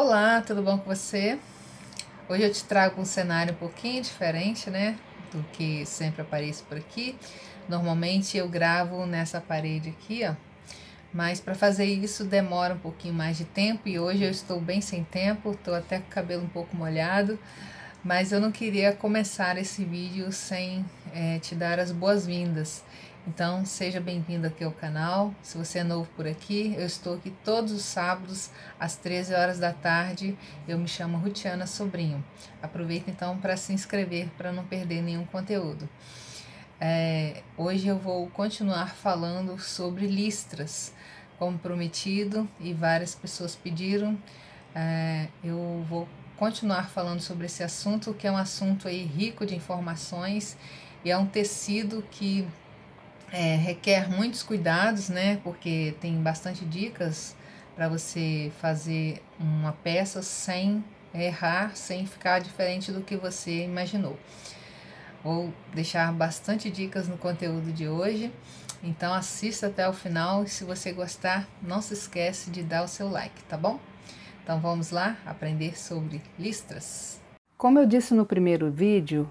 Olá, tudo bom com você? Hoje eu te trago um cenário um pouquinho diferente, né, do que sempre aparece por aqui. Normalmente eu gravo nessa parede aqui, ó, mas para fazer isso demora um pouquinho mais de tempo e hoje eu estou bem sem tempo, estou até com o cabelo um pouco molhado, mas eu não queria começar esse vídeo sem te dar as boas-vindas. Então, seja bem-vindo aqui ao canal. Se você é novo por aqui, eu estou aqui todos os sábados às 13 horas da tarde. Eu me chamo Rutiana Sobrinho. Aproveita então para se inscrever para não perder nenhum conteúdo. Hoje eu vou continuar falando sobre listras, como prometido, e várias pessoas pediram. Eu vou continuar falando sobre esse assunto, que é um assunto aí rico de informações e é um tecido que requer muitos cuidados, né? Porque tem bastante dicas para você fazer uma peça sem errar, sem ficar diferente do que você imaginou. Vou deixar bastante dicas no conteúdo de hoje, então assista até o final e se você gostar, não se esquece de dar o seu like, tá bom? Então vamos lá aprender sobre listras. Como eu disse no primeiro vídeo,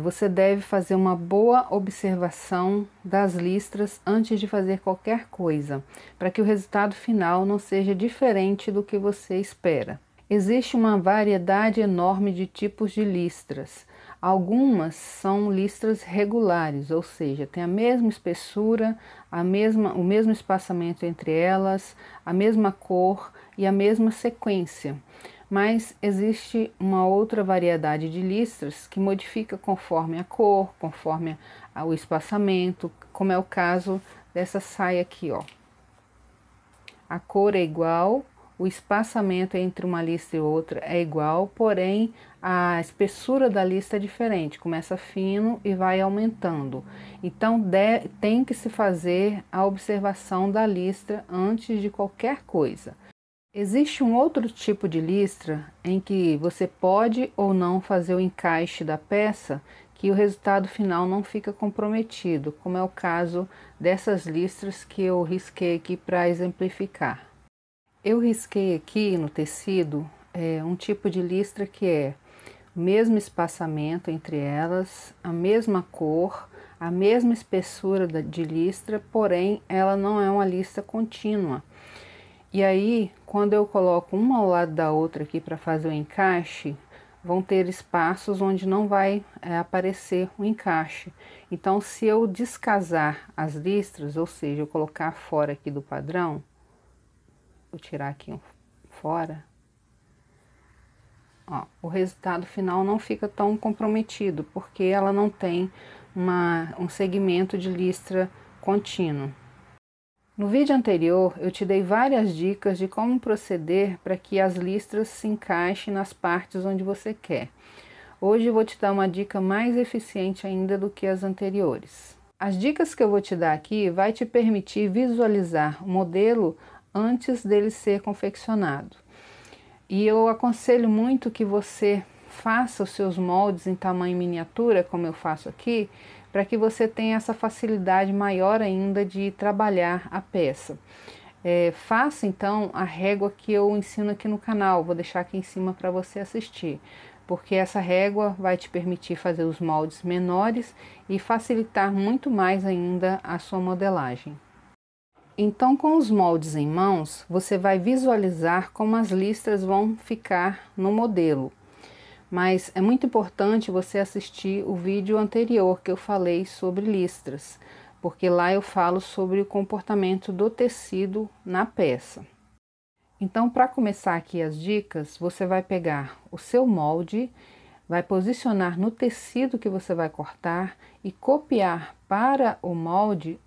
você deve fazer uma boa observação das listras antes de fazer qualquer coisa, para que o resultado final não seja diferente do que você espera. Existe uma variedade enorme de tipos de listras. Algumas são listras regulares, ou seja, tem a mesma espessura, o mesmo espaçamento entre elas, a mesma cor e a mesma sequência. Mas existe uma outra variedade de listras que modifica conforme a cor, conforme o espaçamento, como é o caso dessa saia aqui, ó. A cor é igual, o espaçamento entre uma lista e outra é igual, porém a espessura da lista é diferente, começa fino e vai aumentando. Então tem que se fazer a observação da listra antes de qualquer coisa. Existe um outro tipo de listra em que você pode ou não fazer o encaixe da peça, que o resultado final não fica comprometido, como é o caso dessas listras que eu risquei aqui para exemplificar. Eu risquei aqui no tecido um tipo de listra que é o mesmo espaçamento entre elas, a mesma cor, a mesma espessura de listra, porém ela não é uma listra contínua. E aí, quando eu coloco uma ao lado da outra aqui para fazer o encaixe, vão ter espaços onde não vai aparecer o encaixe. Então, se eu descasar as listras, ou seja, eu colocar fora aqui do padrão, vou tirar aqui fora, ó, o resultado final não fica tão comprometido, porque ela não tem um segmento de listra contínuo. No vídeo anterior, eu te dei várias dicas de como proceder para que as listras se encaixem nas partes onde você quer. Hoje eu vou te dar uma dica mais eficiente ainda do que as anteriores. As dicas que eu vou te dar aqui vai te permitir visualizar o modelo antes dele ser confeccionado. E eu aconselho muito que você faça os seus moldes em tamanho miniatura, como eu faço aqui, para que você tenha essa facilidade maior ainda de trabalhar a peça. Faça então a régua que eu ensino aqui no canal, vou deixar aqui em cima para você assistir, porque essa régua vai te permitir fazer os moldes menores e facilitar muito mais ainda a sua modelagem. Então, com os moldes em mãos, você vai visualizar como as listras vão ficar no modelo. Mas é muito importante você assistir o vídeo anterior que eu falei sobre listras, porque lá eu falo sobre o comportamento do tecido na peça. Então, para começar aqui as dicas, você vai pegar o seu molde, vai posicionar no tecido que você vai cortar e copiar para o molde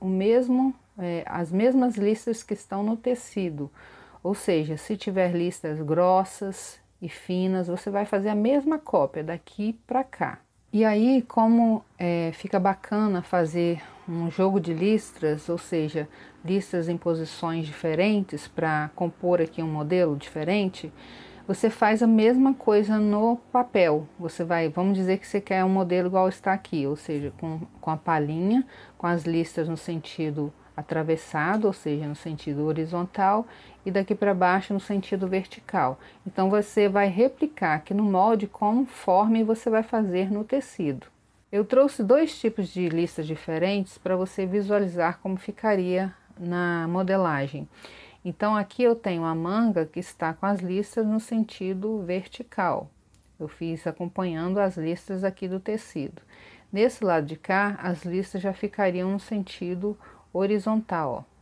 as mesmas listras que estão no tecido. Ou seja, se tiver listras grossas e finas, você vai fazer a mesma cópia daqui para cá. E aí, como fica bacana fazer um jogo de listras, ou seja, listras em posições diferentes para compor aqui um modelo diferente, você faz a mesma coisa no papel. Vamos dizer que você quer um modelo igual está aqui, ou seja, com a palhinha, com as listras no sentido atravessado, ou seja, no sentido horizontal, e daqui para baixo no sentido vertical. Então você vai replicar aqui no molde conforme você vai fazer no tecido. Eu trouxe dois tipos de listas diferentes para você visualizar como ficaria na modelagem. Então aqui eu tenho a manga que está com as listas no sentido vertical. Eu fiz acompanhando as listas aqui do tecido. Nesse lado de cá, as listas já ficariam no sentido horizontal, ó.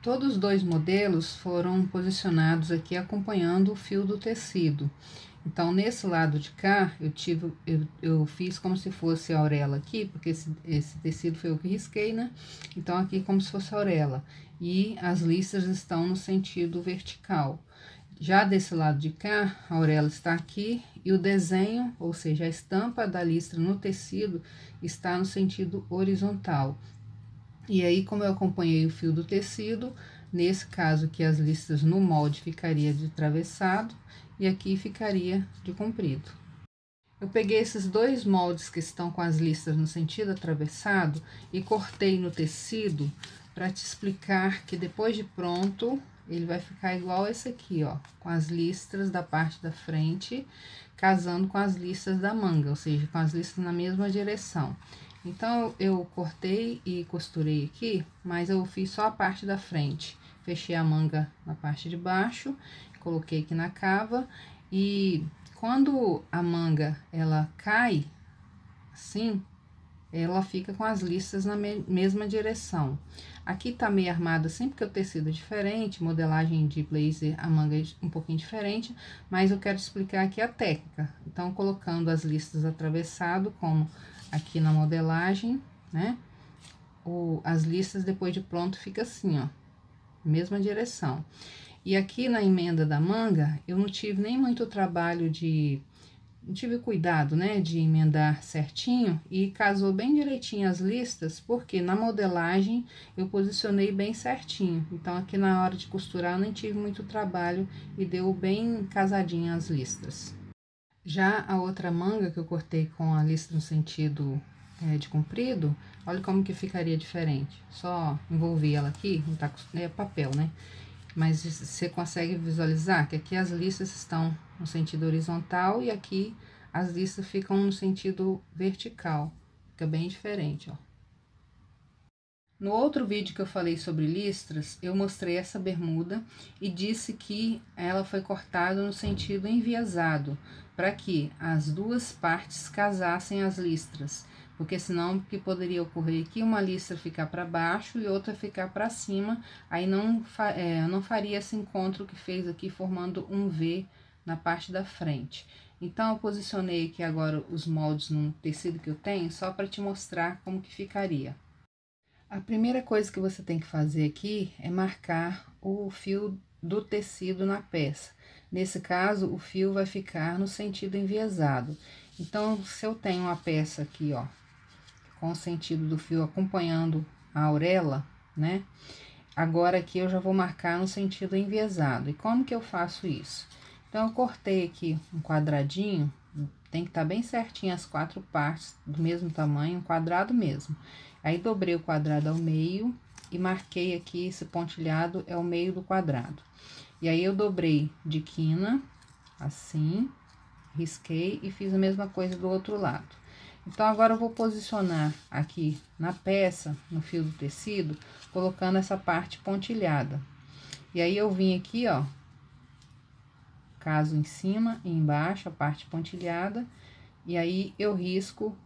Todos os dois modelos foram posicionados aqui acompanhando o fio do tecido. Então, nesse lado de cá, eu fiz como se fosse a auréola aqui, porque esse tecido foi eu que risquei, né? Então, aqui como se fosse a auréola. E as listas estão no sentido vertical. Já desse lado de cá, a auréola está aqui e o desenho, ou seja, a estampa da listra no tecido, está no sentido horizontal. E aí, como eu acompanhei o fio do tecido, nesse caso aqui as listas no molde ficaria de atravessado e aqui ficaria de comprido. Eu peguei esses dois moldes que estão com as listas no sentido atravessado e cortei no tecido para te explicar que depois de pronto ele vai ficar igual esse aqui, ó, com as listras da parte da frente casando com as listas da manga, ou seja, com as listas na mesma direção. Então, eu cortei e costurei aqui, mas eu fiz só a parte da frente. Fechei a manga na parte de baixo, coloquei aqui na cava e quando a manga ela cai assim, ela fica com as listas na mesma direção. Aqui tá meio armado assim, porque o tecido é diferente, modelagem de blazer, a manga é um pouquinho diferente, mas eu quero explicar aqui a técnica. Então, colocando as listas atravessado, como aqui na modelagem, né? As listas depois de pronto fica assim, ó, mesma direção. E aqui na emenda da manga, eu não tive nem muito trabalho não tive cuidado, né, de emendar certinho e casou bem direitinho as listas, porque na modelagem eu posicionei bem certinho. Então, aqui na hora de costurar eu nem tive muito trabalho e deu bem casadinho as listas. Já a outra manga que eu cortei com a lista no sentido de comprido, olha como que ficaria diferente. Só envolvi ela aqui, não tá, é papel, né? Mas você consegue visualizar que aqui as listas estão no sentido horizontal e aqui as listas ficam no sentido vertical. Fica bem diferente, ó. No outro vídeo que eu falei sobre listras, eu mostrei essa bermuda e disse que ela foi cortada no sentido enviesado, para que as duas partes casassem as listras, porque senão que poderia ocorrer aqui uma listra ficar para baixo e outra ficar para cima, aí não faria esse encontro que fez aqui formando um V na parte da frente. Então, eu posicionei aqui agora os moldes no tecido que eu tenho, só para te mostrar como que ficaria. A primeira coisa que você tem que fazer aqui é marcar o fio do tecido na peça. Nesse caso, o fio vai ficar no sentido enviesado. Então, se eu tenho uma peça aqui, ó, com o sentido do fio acompanhando a auréola, né? Agora aqui eu já vou marcar no sentido enviesado. E como que eu faço isso? Então, eu cortei aqui um quadradinho, tem que estar bem certinho as quatro partes do mesmo tamanho, um quadrado mesmo. Aí, dobrei o quadrado ao meio e marquei aqui, esse pontilhado é o meio do quadrado. E aí, eu dobrei de quina, assim, risquei e fiz a mesma coisa do outro lado. Então, agora eu vou posicionar aqui na peça, no fio do tecido, colocando essa parte pontilhada. E aí, eu vim aqui, ó, caso em cima e embaixo, a parte pontilhada, e aí eu risco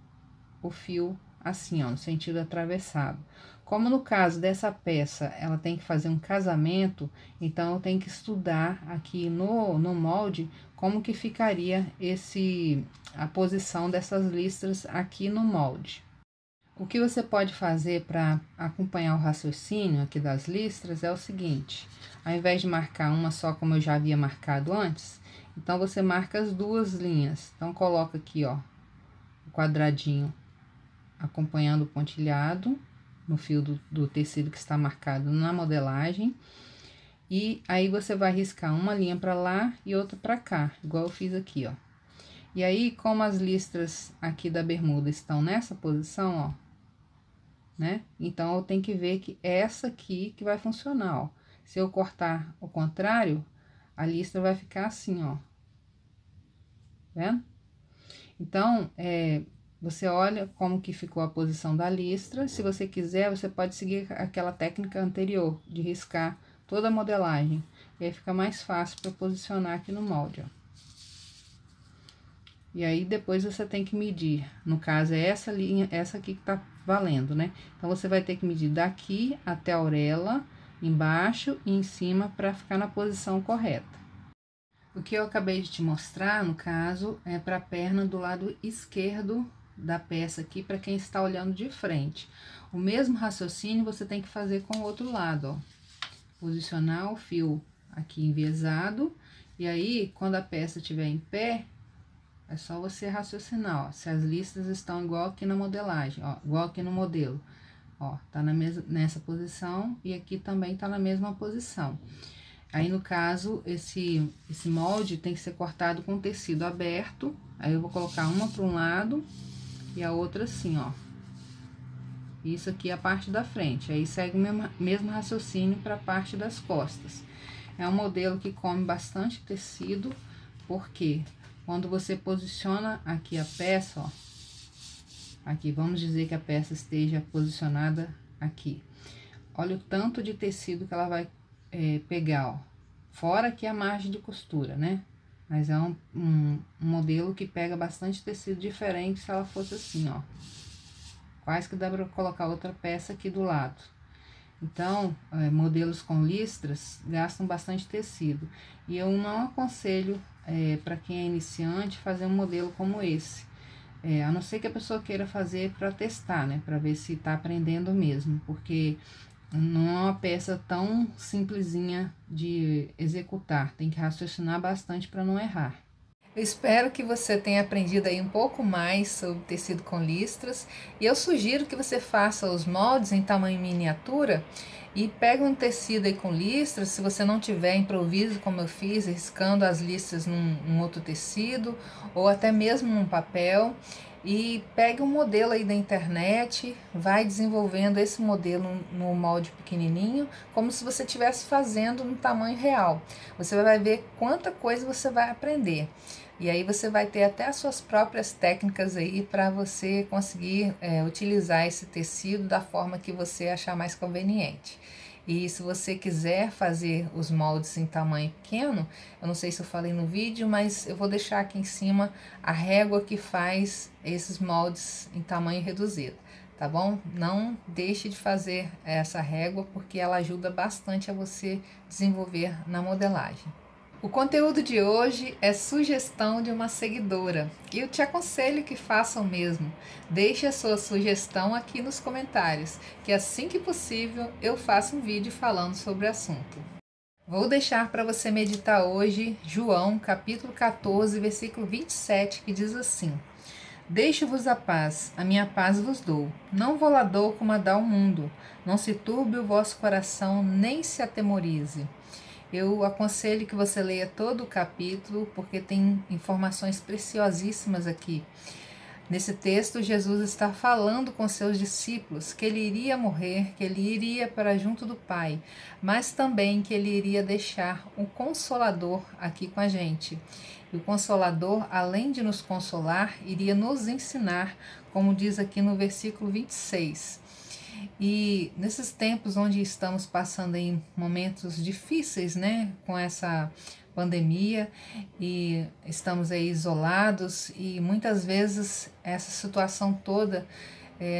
o fio assim, ó, no sentido atravessado. Como no caso dessa peça, ela tem que fazer um casamento, então eu tenho que estudar aqui no molde como que ficaria a posição dessas listras aqui no molde. O que você pode fazer para acompanhar o raciocínio aqui das listras é o seguinte: ao invés de marcar uma só como eu já havia marcado antes, então você marca as duas linhas. Então, coloca aqui, ó, o quadradinho acompanhando o pontilhado no fio do tecido que está marcado na modelagem. E aí, você vai riscar uma linha para lá e outra para cá, igual eu fiz aqui, ó. E aí, como as listras aqui da bermuda estão nessa posição, ó, né? Então, eu tenho que ver que é essa aqui que vai funcionar, ó. Se eu cortar o contrário, a listra vai ficar assim, ó. Vendo? Então, você olha como que ficou a posição da listra. Se você quiser, você pode seguir aquela técnica anterior, de riscar toda a modelagem. E aí fica mais fácil para posicionar aqui no molde, ó. E aí, depois você tem que medir. No caso, é essa linha, essa aqui que tá valendo, né? Então, você vai ter que medir daqui até a orelha, embaixo e em cima, para ficar na posição correta. O que eu acabei de te mostrar, no caso, é para a perna do lado esquerdo da peça aqui, para quem está olhando de frente. O mesmo raciocínio você tem que fazer com o outro lado, ó. Posicionar o fio aqui enviesado, e aí, quando a peça estiver em pé, é só você raciocinar, ó, se as listras estão igual aqui na modelagem, ó, igual aqui no modelo. Ó, tá nessa posição e aqui também tá na mesma posição. Aí, no caso, esse molde tem que ser cortado com tecido aberto. Aí, eu vou colocar uma para um lado e a outra assim, ó. Isso aqui é a parte da frente. Aí, segue o mesmo raciocínio para a parte das costas. É um modelo que come bastante tecido, porque quando você posiciona aqui a peça, ó. Aqui, vamos dizer que a peça esteja posicionada aqui. Olha o tanto de tecido que ela vai pegar, ó. Fora que a margem de costura, né? Mas é um modelo que pega bastante tecido diferente se ela fosse assim, ó. Quase que dá pra colocar outra peça aqui do lado. Então, modelos com listras gastam bastante tecido. E eu não aconselho, para quem é iniciante, fazer um modelo como esse. A não ser que a pessoa queira fazer para testar, né? Para ver se tá aprendendo mesmo. Porque não é uma peça tão simplesinha de executar, tem que raciocinar bastante para não errar. Eu espero que você tenha aprendido aí um pouco mais sobre tecido com listras, e eu sugiro que você faça os moldes em tamanho miniatura e pegue um tecido aí com listras. Se você não tiver, improviso como eu fiz, riscando as listras num outro tecido ou até mesmo num papel. E pegue um modelo aí da internet, vai desenvolvendo esse modelo no molde pequenininho, como se você estivesse fazendo no tamanho real. Você vai ver quanta coisa você vai aprender. E aí você vai ter até as suas próprias técnicas aí para você conseguir utilizar esse tecido da forma que você achar mais conveniente. E se você quiser fazer os moldes em tamanho pequeno, eu não sei se eu falei no vídeo, mas eu vou deixar aqui em cima a régua que faz esses moldes em tamanho reduzido, tá bom? Não deixe de fazer essa régua, porque ela ajuda bastante a você desenvolver na modelagem. O conteúdo de hoje é sugestão de uma seguidora e eu te aconselho que faça o mesmo. Deixe a sua sugestão aqui nos comentários, que assim que possível eu faço um vídeo falando sobre o assunto. Vou deixar para você meditar hoje João capítulo 14, versículo 27, que diz assim: Deixo-vos a paz, a minha paz vos dou. Não vou lá dou como a dá o mundo. Não se turbe o vosso coração, nem se atemorize. Eu aconselho que você leia todo o capítulo, porque tem informações preciosíssimas aqui. Nesse texto, Jesus está falando com seus discípulos que ele iria morrer, que ele iria para junto do Pai, mas também que ele iria deixar um Consolador aqui com a gente. E o Consolador, além de nos consolar, iria nos ensinar, como diz aqui no versículo 26. E nesses tempos onde estamos passando em momentos difíceis, né, com essa pandemia, e estamos aí isolados, e muitas vezes essa situação toda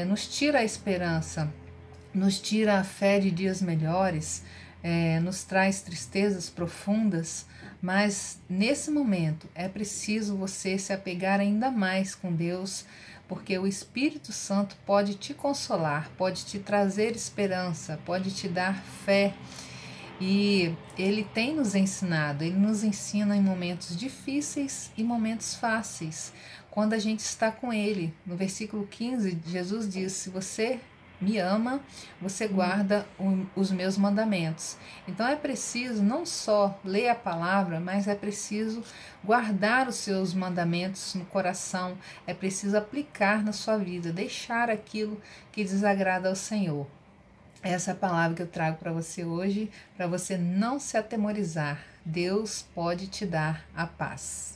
nos tira a esperança, nos tira a fé de dias melhores, nos traz tristezas profundas, mas nesse momento é preciso você se apegar ainda mais com Deus, porque o Espírito Santo pode te consolar, pode te trazer esperança, pode te dar fé. E ele tem nos ensinado, ele nos ensina em momentos difíceis e momentos fáceis, quando a gente está com ele. No versículo 15, Jesus diz: se você me ama, você guarda os meus mandamentos. Então é preciso não só ler a palavra, mas é preciso guardar os seus mandamentos no coração, é preciso aplicar na sua vida, deixar aquilo que desagrada ao Senhor. Essa é a palavra que eu trago para você hoje, para você não se atemorizar. Deus pode te dar a paz.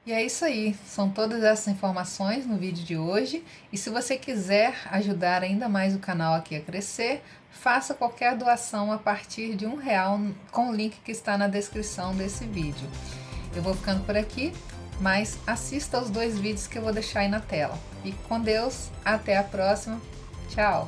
E é isso aí, são todas essas informações no vídeo de hoje. E se você quiser ajudar ainda mais o canal aqui a crescer, faça qualquer doação a partir de R$1 com o link que está na descrição desse vídeo. Eu vou ficando por aqui, mas assista os 2 vídeos que eu vou deixar aí na tela. Fique com Deus, até a próxima, tchau!